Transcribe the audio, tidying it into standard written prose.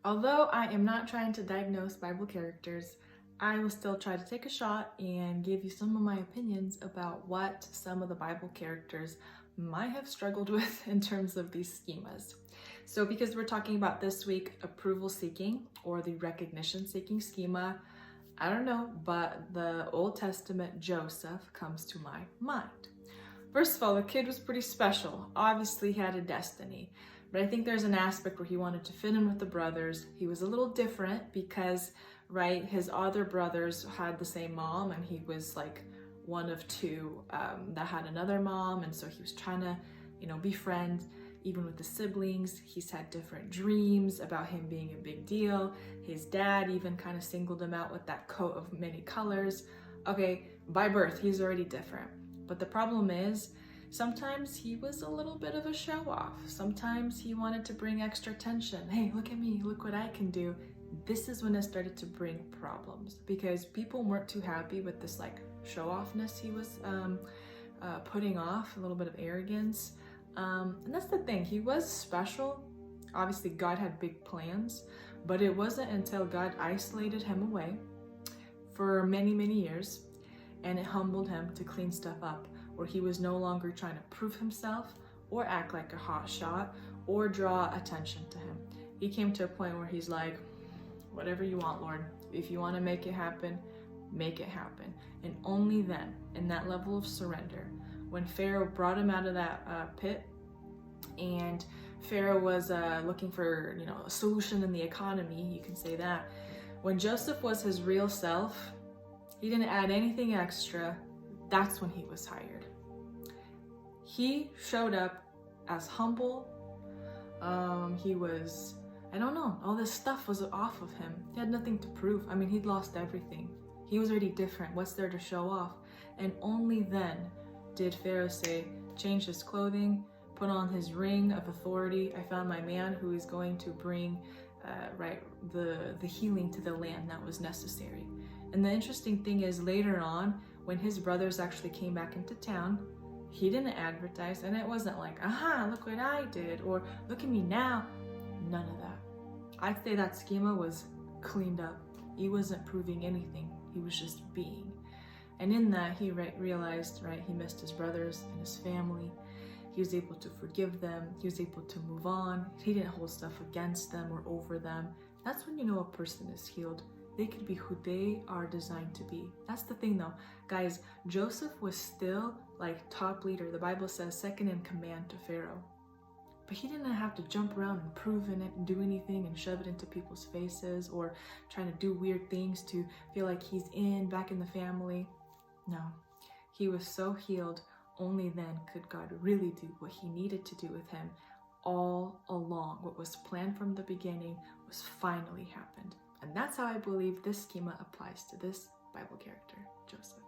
Although I am not trying to diagnose Bible characters, I will still try to take a shot and give you some of my opinions about what some of the Bible characters might have struggled with in terms of these schemas. So because we're talking about this week approval seeking or the recognition seeking schema, I don't know, but the Old Testament Joseph comes to my mind. First of all, the kid was pretty special. Obviously, he had a destiny. But I think there's an aspect where he wanted to fit in with the brothers. He was a little different because, right, his other brothers had the same mom and he was like one of two that had another mom. And so he was trying to, be friends even with the siblings. He's had different dreams about him being a big deal. His dad even kind of singled him out with that coat of many colors. Okay, by birth, he's already different. But the problem is, sometimes he was a little bit of a show-off. Sometimes he wanted to bring extra attention. Hey, look at me, look what I can do. This is when it started to bring problems because people weren't too happy with this like show-offness he was putting off, a little bit of arrogance. And that's the thing, he was special. Obviously, God had big plans, but it wasn't until God isolated him away for many, many years and it humbled him to clean stuff up, where he was no longer trying to prove himself or act like a hot shot or draw attention to him. He came to a point where he's like, whatever you want, Lord. If you want to make it happen, make it happen. And only then, in that level of surrender, when Pharaoh brought him out of that pit and Pharaoh was looking for, a solution in the economy, you can say that. When Joseph was his real self, he didn't add anything extra. That's when he was hired. He showed up as humble. He was, I don't know, all this stuff was off of him. He had nothing to prove. I mean, he'd lost everything. He was already different. What's there to show off? And only then did Pharaoh say, change his clothing, put on his ring of authority. I found my man who is going to bring the healing to the land that was necessary. And the interesting thing is later on, when his brothers actually came back into town, he didn't advertise, and it wasn't like, aha, look what I did, or look at me now. None of that. I'd say that schema was cleaned up. He wasn't proving anything. He was just being. And in that, he realized, he missed his brothers and his family. He was able to forgive them. He was able to move on. He didn't hold stuff against them or over them. That's when you know a person is healed. They could be who they are designed to be. That's the thing though. Guys, Joseph was still like top leader. The Bible says second in command to Pharaoh. But he didn't have to jump around and prove in it and do anything and shove it into people's faces or trying to do weird things to feel like he's back in the family. No, he was so healed. Only then could God really do what he needed to do with him all along. What was planned from the beginning was finally happened. And that's how I believe this schema applies to this Bible character, Joseph.